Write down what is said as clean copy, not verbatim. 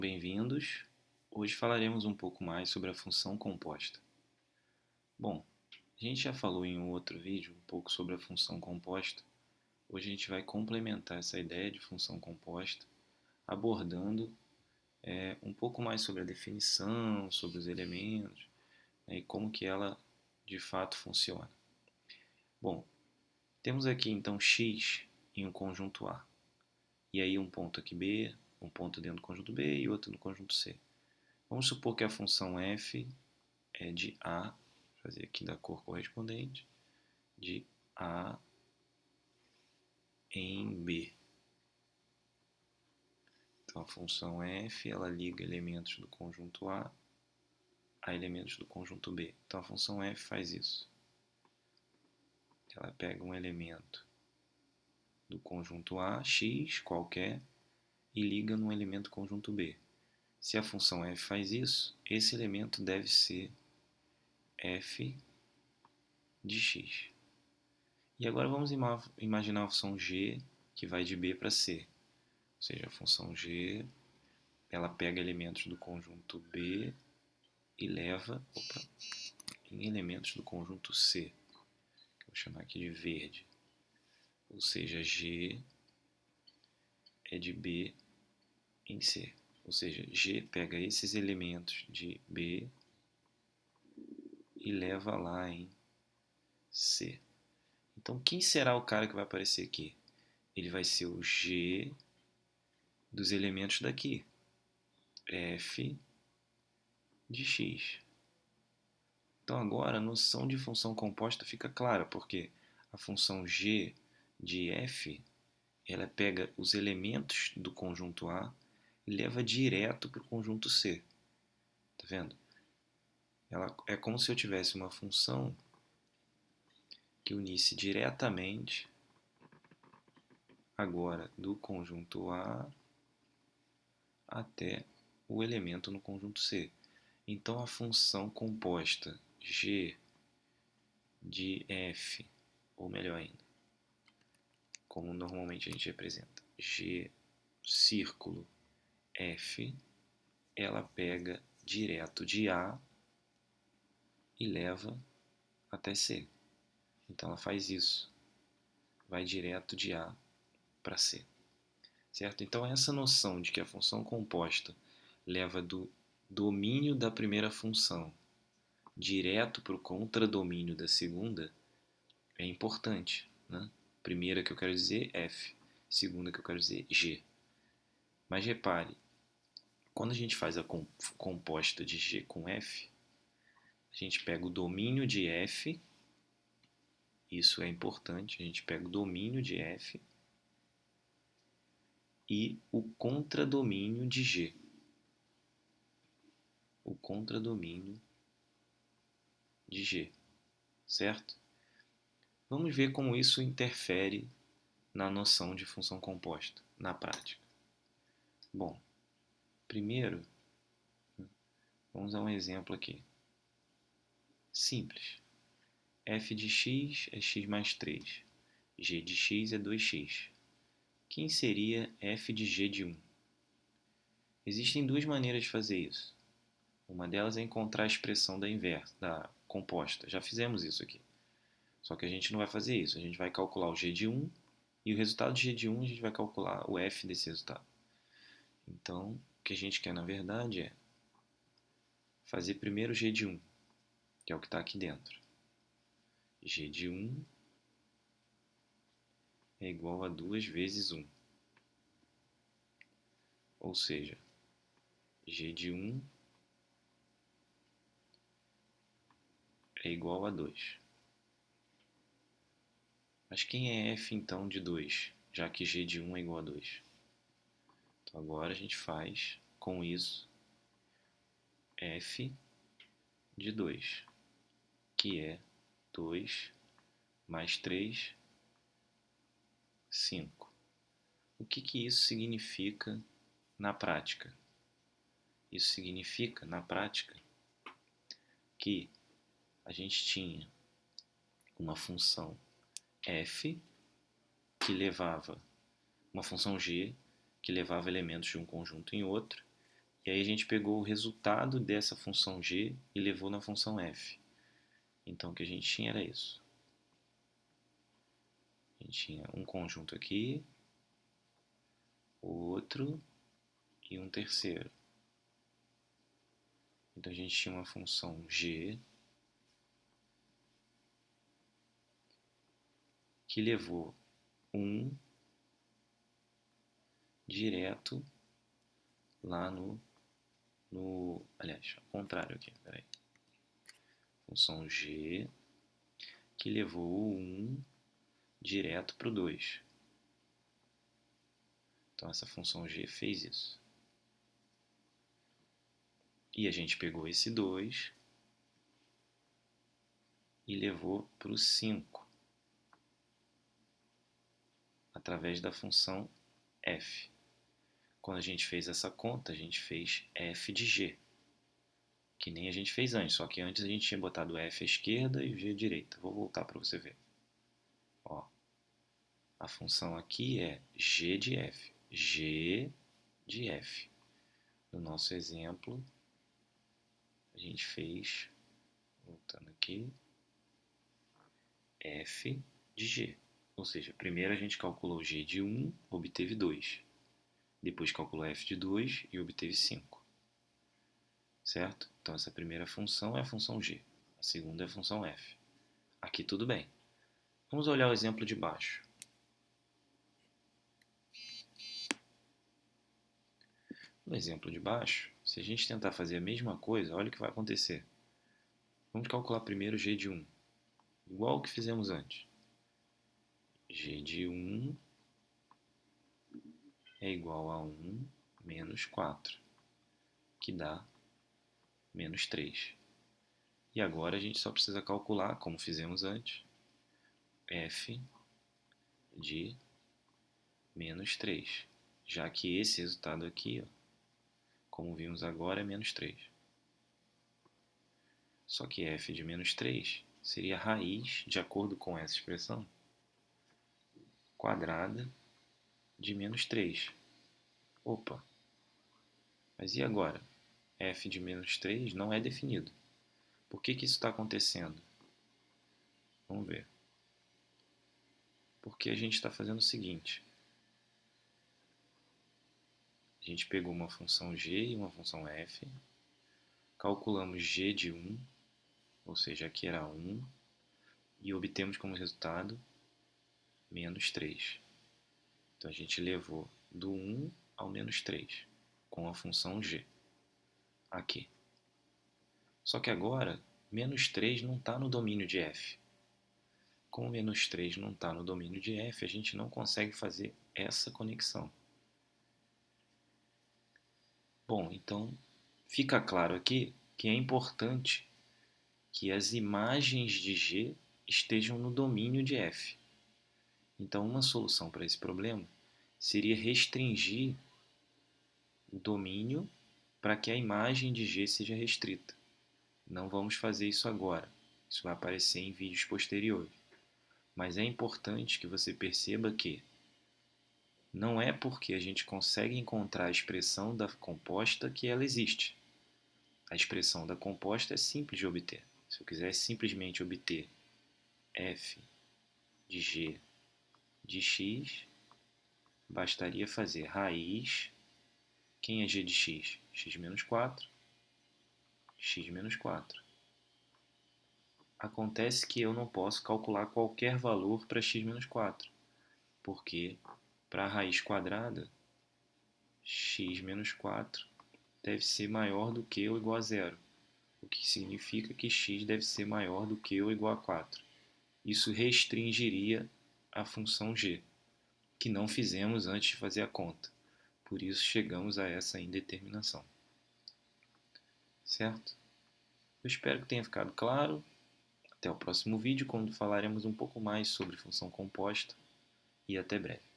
Bem-vindos! Hoje falaremos um pouco mais sobre a função composta. Bom, a gente já falou em um outro vídeo um pouco sobre a função composta. Hoje a gente vai complementar essa ideia de função composta, abordando um pouco mais sobre a definição, sobre os elementos, né, e como que ela de fato funciona. Bom, temos aqui então x em um conjunto A, e aí um ponto aqui B, um ponto dentro do conjunto B e outro no conjunto C. Vamos supor que a função f é de A, vou fazer aqui da cor correspondente, de A em B. Então a função f ela liga elementos do conjunto a elementos do conjunto B. Então a função f faz isso. Ela pega um elemento do conjunto A, x qualquer, e liga num elemento do conjunto B. Se a função f faz isso, esse elemento deve ser f de x. E agora vamos imaginar a função g que vai de B para C. Ou seja, a função g ela pega elementos do conjunto B e leva em elementos do conjunto C, que eu vou chamar aqui de verde. Ou seja, g é de B em C. Ou seja, g pega esses elementos de B e leva lá em C. Então, quem será o cara que vai aparecer aqui? Ele vai ser o g dos elementos daqui, f de x. Então agora a noção de função composta fica clara, porque a função g de f ela pega os elementos do conjunto A e leva direto para o conjunto C. Tá vendo? Ela é como se eu tivesse uma função que unisse diretamente agora do conjunto A até o elemento no conjunto C. Então a função composta g de f, ou melhor ainda, como normalmente a gente representa, g círculo f, ela pega direto de A e leva até C. Então ela faz isso, vai direto de A para C. Certo? Então essa noção de que a função composta leva do domínio da primeira função direto para o contradomínio da segunda é importante, né? Primeira que eu quero dizer f, segunda que eu quero dizer g. Mas repare, quando a gente faz a composta de g com f, a gente pega o domínio de f, isso é importante, a gente pega o domínio de f e o contradomínio de g. O contradomínio de g, certo? Vamos ver como isso interfere na noção de função composta, na prática. Bom, primeiro, vamos dar um exemplo aqui. Simples. f de x é x mais 3. G de x é 2x. Quem seria f de g de 1? Existem duas maneiras de fazer isso. Uma delas é encontrar a expressão da inversa, da composta. Já fizemos isso aqui. Só que a gente não vai fazer isso. A gente vai calcular o g de 1 e o resultado de g de 1 a gente vai calcular o f desse resultado. Então, o que a gente quer na verdade é fazer primeiro g de 1, que é o que está aqui dentro. G de 1 é igual a 2 vezes 1. Ou seja, g de 1 é igual a 2. Mas quem é f então de 2, já que g de 1 é igual a 2? Então agora a gente faz com isso f de 2, que é 2 mais 3, 5. O que isso significa na prática? Isso significa, na prática, que a gente tinha uma função f que levava uma função g que levava elementos de um conjunto em outro, E aí a gente pegou o resultado dessa função g e levou na função f. Então o que a gente tinha era isso. A gente tinha um conjunto aqui, outro e um terceiro. Então a gente tinha uma função g que levou 1 direto lá aliás, ao contrário aqui, peraí. Função g que levou o 1 direto para o 2. Então essa função g fez isso. E a gente pegou esse 2 e levou para o 5 através da função f. Quando a gente fez essa conta, a gente fez f de g, que nem a gente fez antes, só que antes a gente tinha botado f à esquerda e o g à direita. Vou voltar para você ver. Ó, a função aqui é g de f. G de f. No nosso exemplo, a gente fez, voltando aqui, f de g. Ou seja, primeiro a gente calculou g de 1, obteve 2. Depois calculou f de 2 e obteve 5. Certo? Então essa primeira função é a função g. A segunda é a função f. Aqui tudo bem. Vamos olhar o exemplo de baixo. No exemplo de baixo, se a gente tentar fazer a mesma coisa, olha o que vai acontecer. Vamos calcular primeiro g de 1. Igual o que fizemos antes. G de 1 é igual a 1 menos 4, que dá menos 3. E agora a gente só precisa calcular, como fizemos antes, f de menos 3, já que esse resultado aqui, ó, como vimos agora, é menos 3. Só que f de menos 3 seria a raiz, de acordo com essa expressão, quadrada de menos 3. Opa! Mas e agora? F de menos 3 não é definido. Por que isso está acontecendo? Vamos ver. Porque a gente está fazendo o seguinte. A gente pegou uma função g e uma função f, calculamos g de 1, ou seja, aqui era 1, e obtemos como resultado menos 3. Então a gente levou do 1 ao menos 3, com a função g, aqui. Só que agora, menos 3 não está no domínio de f. Como menos 3 não está no domínio de f, a gente não consegue fazer essa conexão. Bom, então fica claro aqui que é importante que as imagens de g estejam no domínio de f. Então, uma solução para esse problema seria restringir o domínio para que a imagem de g seja restrita. Não vamos fazer isso agora. Isso vai aparecer em vídeos posteriores. Mas é importante que você perceba que não é porque a gente consegue encontrar a expressão da composta que ela existe. A expressão da composta é simples de obter. Se eu quiser simplesmente obter f de g de x, bastaria fazer raiz. Quem é g de x? X menos 4. X menos 4. Acontece que eu não posso calcular qualquer valor para x menos 4, porque para a raiz quadrada, x menos 4 deve ser maior do que ou igual a zero, o que significa que x deve ser maior do que ou igual a 4. Isso restringiria a função g, que não fizemos antes de fazer a conta. Por isso chegamos a essa indeterminação. Certo? Eu espero que tenha ficado claro. Até o próximo vídeo, quando falaremos um pouco mais sobre função composta. E até breve.